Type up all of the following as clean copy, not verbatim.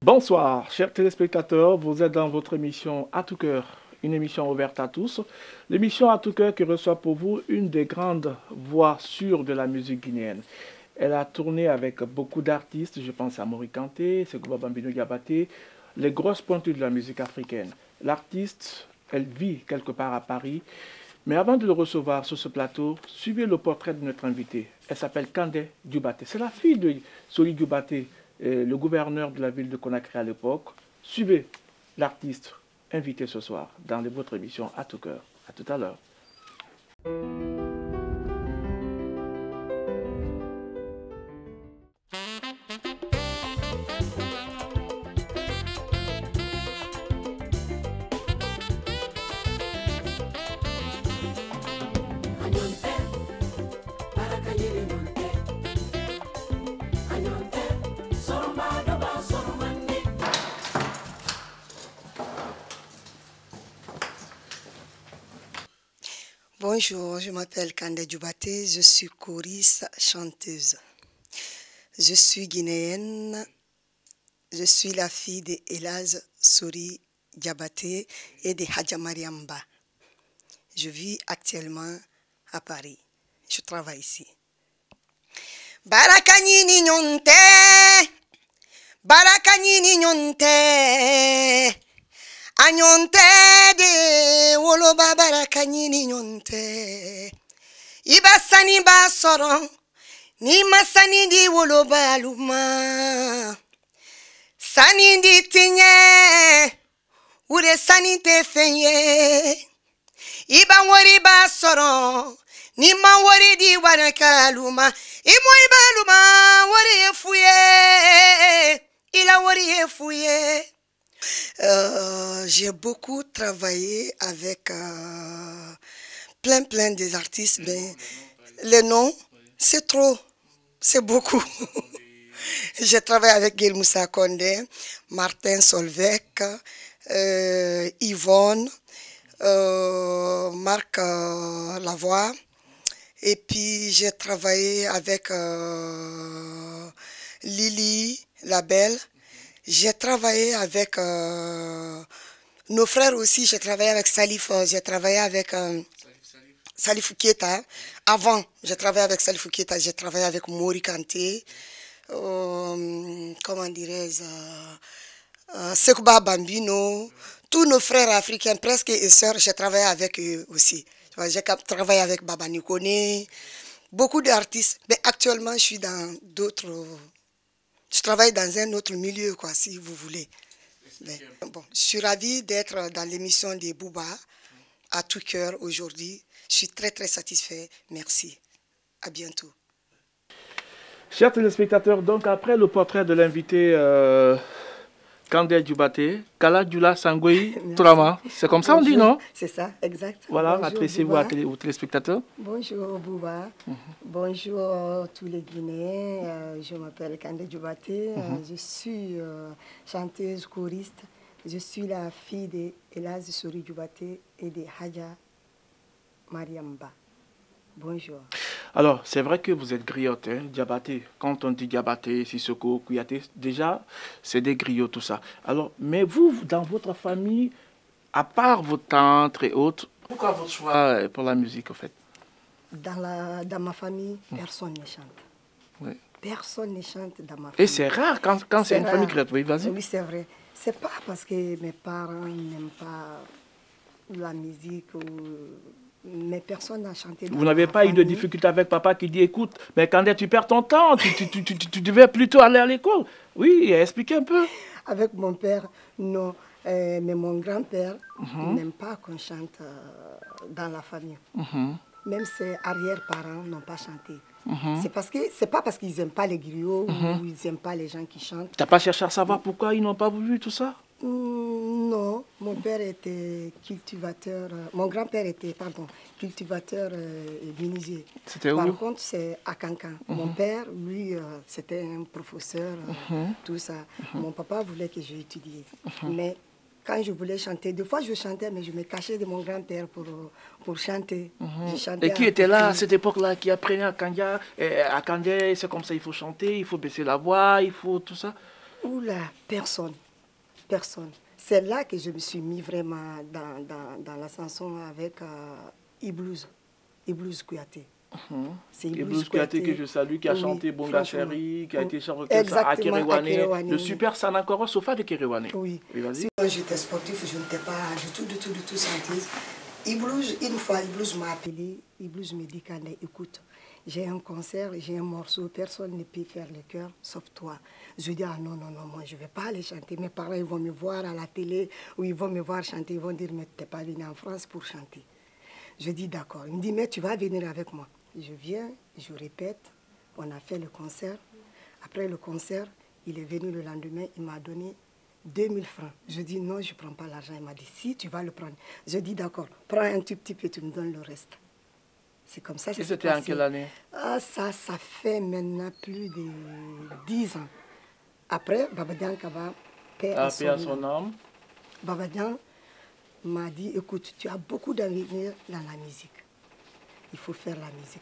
Bonsoir, chers téléspectateurs, vous êtes dans votre émission À tout cœur, une émission ouverte à tous. L'émission À tout cœur qui reçoit pour vous une des grandes voix sûres de la musique guinéenne. Elle a tourné avec beaucoup d'artistes, je pense à Mori Kanté, Sekouba Bambino Diabaté, les grosses pointures de la musique africaine. L'artiste, elle vit quelque part à Paris, mais avant de le recevoir sur ce plateau, suivez le portrait de notre invitée. Elle s'appelle Kandé Dioubaté. C'est la fille de Soli Dioubaté, le gouverneur de la ville de Conakry à l'époque. Suivez l'artiste invité ce soir dans votre émission À tout cœur. À tout à l'heure. Bonjour, je m'appelle Kandé Dioubaté, je suis choriste, chanteuse. Je suis guinéenne, je suis la fille de Elaz Sori Diabaté et de Hadja Mariamba. Je vis actuellement à Paris, je travaille ici. Barakanyini nyonte, barakanyini nyonte. Anyonte de woloba barakanyini nyonte. Ibasani basoron, ni masani di woloba luma. Sani di tinye, ure sani te fenye. Iba wori basoron, ni ma wori di warakaluma. Imo iba luma wori efuye, ila wori efuye. J'ai beaucoup travaillé avec plein des artistes. Mais les noms, c'est trop, c'est beaucoup. J'ai travaillé avec Guil Moussa Condé, Martin Solveig, Yvonne, Marc Lavoie. Et puis j'ai travaillé avec Lily Labelle. J'ai travaillé avec nos frères aussi, j'ai travaillé avec Salif, j'ai travaillé avec Salif Keita. Avant, j'ai travaillé avec Salif Keita, j'ai travaillé avec Mori Kanté, comment dirais-je, Sekouba Bambino, tous nos frères africains, presque et sœurs, j'ai travaillé avec eux aussi. J'ai travaillé avec Baba Nikone, beaucoup d'artistes, mais actuellement je suis dans d'autres... Je travaille dans un autre milieu, quoi, si vous voulez. Mais, bon, je suis ravie d'être dans l'émission de Bouba, à tout cœur aujourd'hui. Je suis très satisfait. Merci. À bientôt. Chers téléspectateurs, donc après le portrait de l'invité Kandé Dioubaté, Kala Djoula Sangoui Tourama, c'est comme ça on dit, non? C'est ça, exact. Voilà, adressez-vous aux téléspectateurs. Bonjour Bouba, bonjour tous les Guinéens, je m'appelle Kandé Dioubaté, je suis chanteuse, choriste, je suis la fille de Elaz Sori Dioubaté et de Hadja Mariamba. Bonjour. Alors, c'est vrai que vous êtes griotte, hein, Diabaté. Quand on dit Diabaté, Sissoko, Kouyaté, déjà, c'est des griots, tout ça. Alors, mais vous, dans votre famille, à part vos tantes et autres, pourquoi votre choix pour la musique, en fait? Dans ma famille, personne ne chante. Oui. Personne ne chante dans ma famille. Et c'est rare quand c'est une famille griotte, oui, vas-y. Oui, c'est vrai. C'est pas parce que mes parents n'aiment pas la musique ou... Mais personne n'a chanté. Vous n'avez pas eu de difficulté avec papa qui dit, écoute, mais Kandé, tu perds ton temps, tu devais plutôt aller à l'école. Oui, expliquez un peu. Avec mon père, non. Mais mon grand-père n'aime pas qu'on chante dans la famille. Même ses arrière-parents n'ont pas chanté. C'est pas parce qu'ils n'aiment pas les griots ou ils n'aiment pas les gens qui chantent. Tu n'as pas cherché à savoir pourquoi ils n'ont pas voulu tout ça? Non, mon père était cultivateur, mon grand-père était, pardon, cultivateur et menuisier. C'était où? Par contre, c'est à Cancan. Mon père, lui, c'était un professeur, tout ça. Mon papa voulait que j'étudie. Mais quand je voulais chanter, des fois je chantais, mais je me cachais de mon grand-père pour chanter. Je chantais Et qui était là à cette époque-là, qui apprenait à Kandé, c'est comme ça, il faut chanter, il faut baisser la voix, il faut tout ça? Oula, personne. Personne. C'est là que je me suis mis vraiment dans la chanson avec Iblouz Kouyaté. C'est Iblouz Kouyaté que je salue, qui a chanté Bonga Chéri, qui a été chanté à Kerewane, le super Sanakoro Sofa de Kerewane. Oui, vas-y. Quand j'étais sportif, je n'étais pas du tout chanteuse. Iblouz, une fois, Iblouz m'a appelé, Iblouz me dit, Kandé, écoute, j'ai un concert, j'ai un morceau, personne ne peut faire le chœur, sauf toi. Je dis, ah non, moi je ne vais pas aller chanter. Mes parents, ils vont me voir à la télé, ou ils vont me voir chanter, ils vont dire, mais tu n'es pas venu en France pour chanter. Je dis, d'accord. Il me dit, mais tu vas venir avec moi. Je viens, je répète, on a fait le concert. Après le concert, il est venu le lendemain, il m'a donné 2000 francs. Je dis, non, je ne prends pas l'argent. Il m'a dit, si, tu vas le prendre. Je dis, d'accord, prends un tout petit peu, tu me donnes le reste. C'est comme ça. Et c'était en quelle année? Ça fait maintenant plus de 10 ans. Après, Babadian Kaba, paix à son âme. Babadian m'a dit, écoute, tu as beaucoup d'avenir dans la musique. Il faut faire la musique.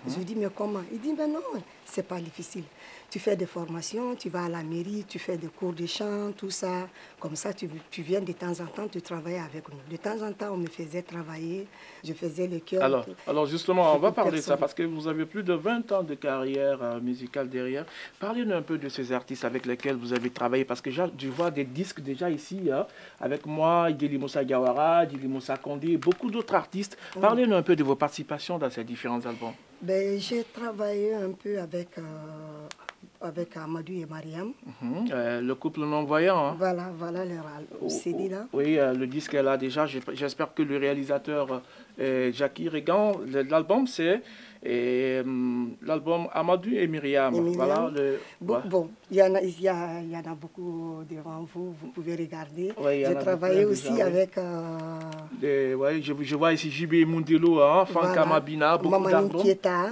Je lui dis, mais comment? Il dit, mais non, c'est pas difficile. Tu fais des formations, tu vas à la mairie, tu fais des cours de chant, tout ça. Comme ça, tu viens de temps en temps, tu travailles avec nous. De temps en temps, on me faisait travailler, je faisais le chœur. Alors justement, on va parler de ça, parce que vous avez plus de 20 ans de carrière musicale derrière. Parlez-nous un peu de ces artistes avec lesquels vous avez travaillé, parce que je vois des disques déjà ici, hein, avec moi, Idili Moussa Gawara, Idili Moussa Kondé, beaucoup d'autres artistes. Parlez-nous un peu de vos participations dans ces différents albums. Ben, j'ai travaillé un peu avec Amadou et Mariam. Le couple non-voyant. Hein. Voilà leur CD là. Oui, le disque est là déjà. J'espère que le réalisateur Jackie Regan, l'album c'est l'album Amadou et Myriam. Voilà, Bon, il y en a beaucoup devant vous, vous pouvez regarder. Ouais, j'ai travaillé aussi déjà, avec... je vois ici JB Mundelo, hein, Fanka Mabina, beaucoup d'albums.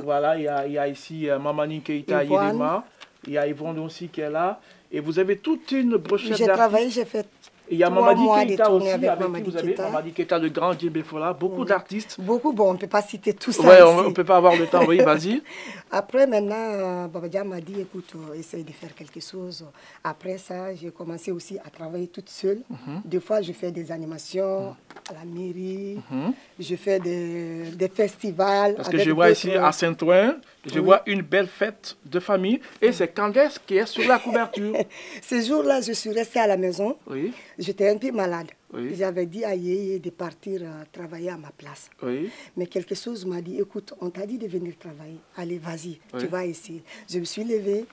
Voilà, il y a ici Mamani Keita Yelema, il y a Yvonne aussi qui est là. Et vous avez toute une brochette d'artistes. J'ai travaillé, j'ai fait... Il y a Mamadi Keita aussi, avec qui vous avez Mamadi Keita, le grand Djembe Fola, beaucoup d'artistes. Beaucoup, bon, on ne peut pas citer tout ça. Oui, on ne peut pas avoir le temps, oui, vas-y. Après, maintenant, Babadia m'a dit, écoute, essaye de faire quelque chose. Après ça, j'ai commencé aussi à travailler toute seule. Des fois, je fais des animations à la mairie, je fais des festivals. Parce que je vois ici à Saint-Ouen, je vois une belle fête de famille et c'est Candace qui est sur la couverture. Ce jour-là, je suis restée à la maison. Oui. J'étais un peu malade. Oui. J'avais dit à Yéyé de partir travailler à ma place. Oui. Mais quelque chose m'a dit, écoute, on t'a dit de venir travailler. Allez, vas-y, tu vas essayer. Je me suis levée,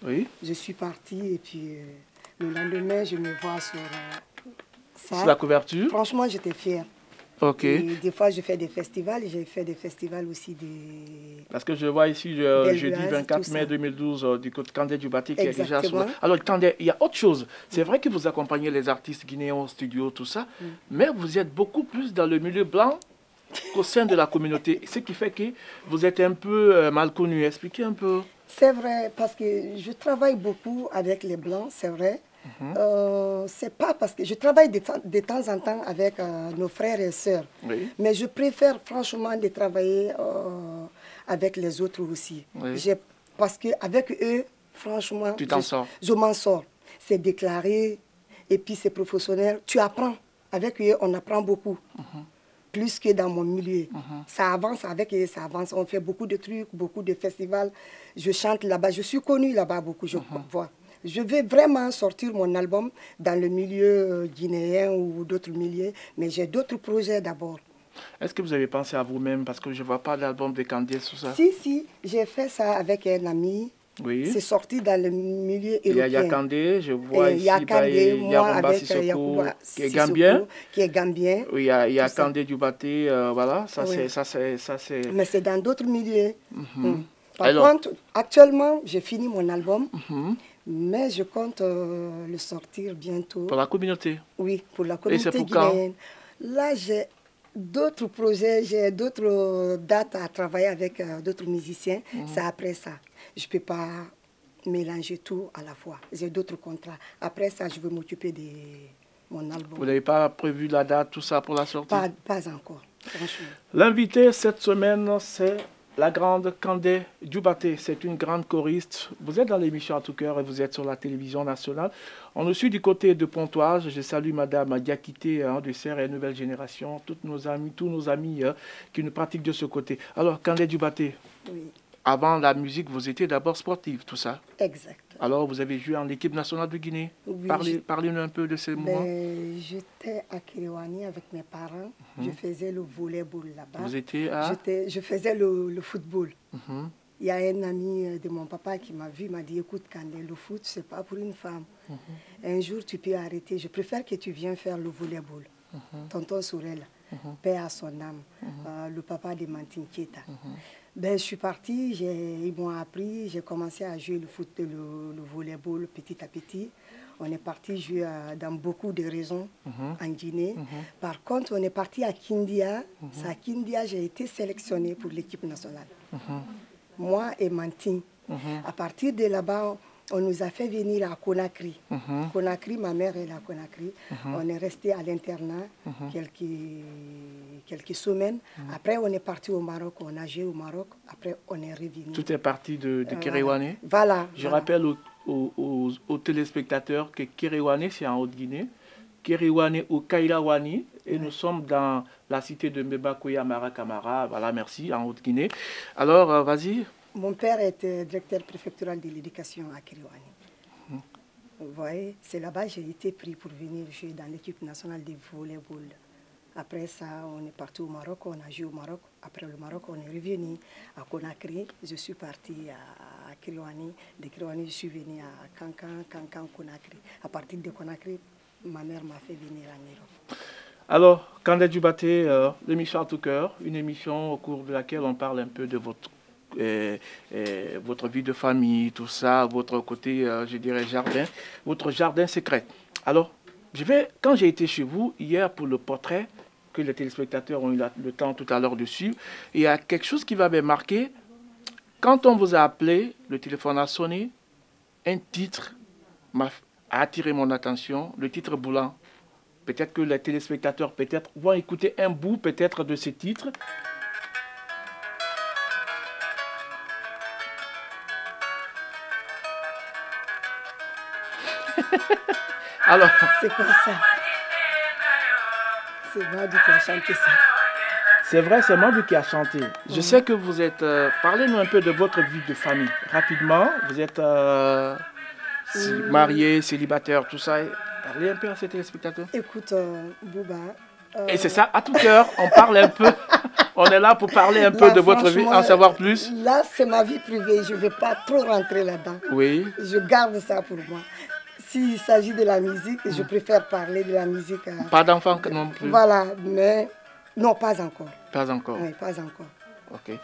je suis partie et puis le lendemain, je me vois sur ça. Sur la couverture. Franchement, j'étais fière. Ok. Et des fois, je fais des festivals. J'ai fait des festivals aussi Parce que je vois ici, jeudi 24 mai 2012, du côté de Kandé Djoubati qui est déjà sur... Alors, Kandé, il y a autre chose. C'est vrai que vous accompagnez les artistes guinéens au studio, tout ça, mais vous êtes beaucoup plus dans le milieu blanc qu'au sein de la communauté. Ce qui fait que vous êtes un peu mal connu. Expliquez un peu. C'est vrai, parce que je travaille beaucoup avec les blancs, c'est vrai. C'est pas parce que je travaille de temps en temps avec nos frères et sœurs, mais je préfère franchement de travailler avec les autres aussi. Parce qu'avec eux, franchement, je m'en sors. C'est déclaré et puis c'est professionnel. Tu apprends. Avec eux, on apprend beaucoup. Plus que dans mon milieu. Ça avance avec eux, ça avance. On fait beaucoup de trucs, beaucoup de festivals. Je chante là-bas. Je suis connue là-bas beaucoup, je vois. Je vais vraiment sortir mon album dans le milieu guinéen ou d'autres milieux, mais j'ai d'autres projets d'abord. Est-ce que vous avez pensé à vous-même, parce que je ne vois pas l'album de Kandé sur ça? Si, j'ai fait ça avec un ami. Oui. C'est sorti dans le milieu européen. Il y a Yakandé, je vois ici, il y a Romba Sissoko, qui est gambien. Oui, il y a Yakandé Djoubati, voilà, ça c'est... Mais c'est dans d'autres milieux. Par contre, actuellement, j'ai fini mon album, mais je compte le sortir bientôt. Pour la communauté? Oui, pour la communauté guinéenne. Là, j'ai d'autres projets, j'ai d'autres dates à travailler avec d'autres musiciens. C'est après ça. Je ne peux pas mélanger tout à la fois. J'ai d'autres contrats. Après ça, je vais m'occuper de mon album. Vous n'avez pas prévu la date, tout ça pour la sortie? Pas encore, franchement. L'invité cette semaine, c'est la grande Kandé Dioubate. C'est une grande choriste. Vous êtes dans l'émission À tout cœur et vous êtes sur la télévision nationale. On nous suit du côté de Pontoise. Je salue Madame Diakité de Serre et Nouvelle Génération, tous nos amis qui nous pratiquent de ce côté. Alors, Kandé Dioubate, oui. Avant la musique, vous étiez d'abord sportive, tout ça? Exact. Alors, vous avez joué en équipe nationale de Guinée? Oui. Parlez-nous un peu de ces moments. J'étais à Kéréouani avec mes parents. Je faisais le volleyball là-bas. Vous étiez à? Je faisais le football. Il y a un ami de mon papa qui m'a vu, m'a dit, écoute, Kandé, le foot, c'est pas pour une femme. Un jour, tu peux arrêter. Je préfère que tu viennes faire le volleyball. Tonton Sorel, paix à son âme, le papa de Mantine Kieta. Ben, je suis partie, ils m'ont appris, j'ai commencé à jouer le foot, le volleyball petit à petit. On est parti jouer dans beaucoup de régions en Guinée. Par contre, on est parti à Kindia. C'est à Kindia, j'ai été sélectionnée pour l'équipe nationale. Moi et Mantine. À partir de là-bas, on nous a fait venir à Conakry. Conakry, ma mère est à Conakry. On est resté à l'internat quelques semaines. Après, on est parti au Maroc. On a joué au Maroc. Après, on est revenu. Tout est parti de Kéréouani. Voilà. Je rappelle aux téléspectateurs que Kéréouani, c'est en Haute-Guinée. Kéréouani ou Kairawani. Et nous sommes dans la cité de Mbebakoya Marakamara. Voilà, merci, en Haute-Guinée. Alors, vas-y. Mon père était directeur préfectoral de l'éducation à Kéréouani. Vous voyez, c'est là-bas que j'ai été pris pour venir jouer dans l'équipe nationale de volleyball. Après ça, on est parti au Maroc, on a joué au Maroc. Après le Maroc, on est revenu à Conakry. Je suis parti à Kéréouani. De Kéréouani, je suis venu à Kankan, Conakry. À partir de Conakry, ma mère m'a fait venir à Nairobi. Alors, Kandé Dioubate, l'émission À tout cœur, une émission au cours de laquelle on parle un peu de votre vie de famille, tout ça, votre côté, je dirais, jardin, votre jardin secret. Alors, quand j'ai été chez vous hier pour le portrait que les téléspectateurs ont eu le temps tout à l'heure de suivre, il y a quelque chose qui m'avait marqué. Quand on vous a appelé, le téléphone a sonné, un titre a attiré mon attention, le titre Boulan. Peut-être que les téléspectateurs vont écouter un bout peut-être de ce titre. Alors, c'est quoi ça? C'est Madu qui a chanté ça. C'est vrai, c'est Madu qui a chanté. Je sais que vous êtes... Parlez-nous un peu de votre vie de famille. Rapidement, vous êtes marié, célibataire, tout ça. Parlez un peu à ces téléspectateurs. Écoute, Bouba... Et c'est ça, à tout cœur, on parle un peu. On est là pour parler un peu de votre vie, en savoir plus. Là, c'est ma vie privée. Je ne vais pas trop rentrer là-dedans. Oui. Je garde ça pour moi. S'il s'agit de la musique, je préfère parler de la musique. Pas d'enfant non plus. Voilà, mais non, pas encore. Pas encore. Oui, pas encore. Ok. Oui.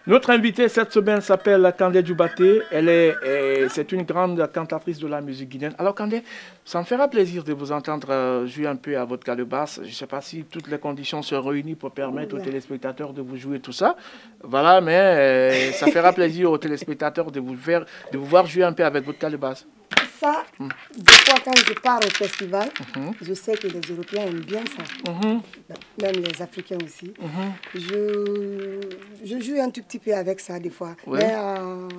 Notre invitée cette semaine s'appelle Kandé Dioubate. C'est une grande cantatrice de la musique guinéenne. Alors Kandé, ça me fera plaisir de vous entendre jouer un peu à votre calebasse. Je ne sais pas si toutes les conditions se réunissent pour permettre aux téléspectateurs de vous jouer tout ça. Voilà, mais ça fera plaisir aux téléspectateurs de vous voir jouer un peu avec votre calebasse. Ça, des fois quand je pars au festival, je sais que les Européens aiment bien ça, même les Africains aussi. Je joue un tout petit peu avec ça des fois, mais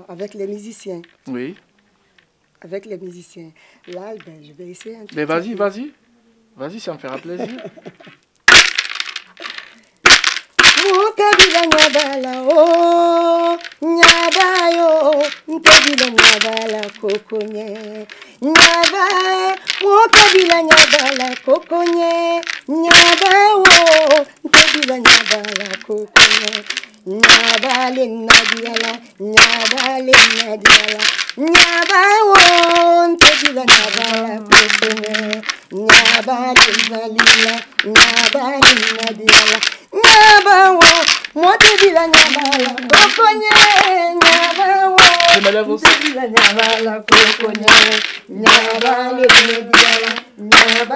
avec les musiciens. Oui. Avec les musiciens. Là, ben, je vais essayer un tout mais petit peu. Vas-y, ça me fera plaisir. Kabila nyabala o nyaba yo kabila nyabala kokonye nyaba o kabila nyabala kokonye nyaba o kabila nyabala kokonye nyaba le nadiala nyaba le nadiala nyaba o kabila nyabala kokonye nyaba le nadiala nyaba le nadiala nyaba wo Moi te dis la nyabala, kokonye, nyabala. Je me lève aussi. Te dis la nyabala, kokonye, nyabala, nyabala, nyabala,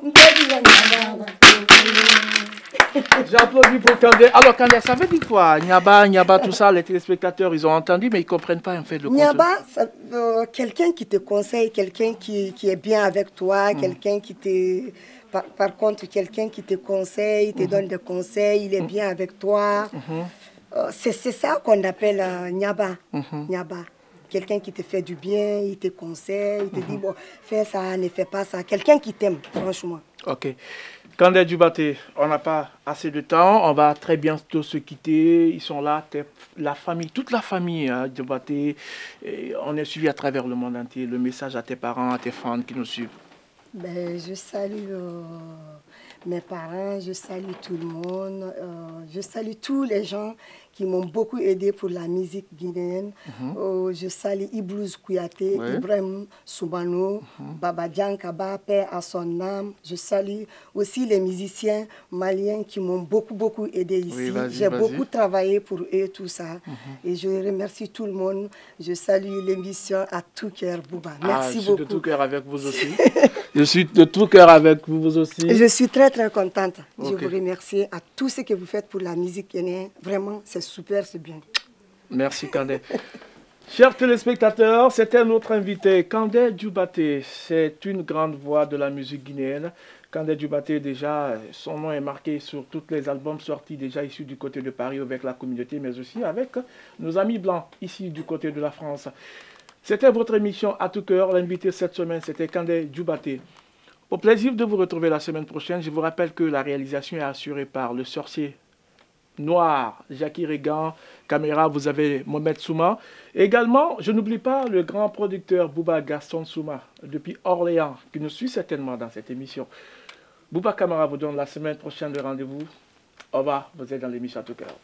te dis la nyabala, kokonye. J'applaudis pour Kandé. Alors Kandé, ça veut dire quoi? Nyaba, Nyaba, tout ça, les téléspectateurs, ils ont entendu, mais ils ne comprennent pas en fait le contenu. Nyaba, quelqu'un qui te conseille, quelqu'un qui est bien avec toi, quelqu'un qui te... Par contre, quelqu'un qui te conseille, te donne des conseils, il est bien avec toi. C'est ça qu'on appelle Nyaba. Nyaba. Quelqu'un qui te fait du bien, il te conseille, il te dit, bon, fais ça, ne fais pas ça. Quelqu'un qui t'aime, franchement. Ok. Kandé Djoubaté, on n'a pas assez de temps, on va très bientôt se quitter. Ils sont là, la famille, toute la famille hein, Djoubaté. On est suivi à travers le monde entier. Le message à tes parents, à tes fans qui nous suivent. Ben, je salue mes parents, je salue tout le monde, je salue tous les gens qui m'ont beaucoup aidé pour la musique guinéenne. Je salue Iblouz Kouyaté, Ibrahim Soubano, Baba Diankaba, paix à son âme. Je salue aussi les musiciens maliens qui m'ont beaucoup aidé ici. Oui, j'ai beaucoup travaillé pour eux, tout ça. Et je remercie tout le monde. Je salue l'émission à tout cœur, Bouba. Merci beaucoup. Je suis de tout cœur avec vous aussi. Je suis de tout cœur avec vous aussi. Je suis très contente. Je vous remercie à tout ce que vous faites pour la musique guinéenne. Vraiment, c'est super, c'est bien. Merci Kandé. Chers téléspectateurs, c'était notre invité Kandé Djoubaté. C'est une grande voix de la musique guinéenne. Kandé Djoubaté, déjà, son nom est marqué sur tous les albums sortis déjà issus du côté de Paris avec la communauté, mais aussi avec nos amis blancs ici du côté de la France. C'était votre émission À tout cœur. L'invité cette semaine, c'était Kandé Djoubaté. Au plaisir de vous retrouver la semaine prochaine. Je vous rappelle que la réalisation est assurée par le sorcier noir, Jackie Regan. Caméra, vous avez Mohamed Souma. Également, je n'oublie pas le grand producteur Bouba Gaston Souma, depuis Orléans, qui nous suit certainement dans cette émission. Bouba Camara vous donne la semaine prochaine le rendez-vous. Au revoir, vous êtes dans l'émission À tout cœur.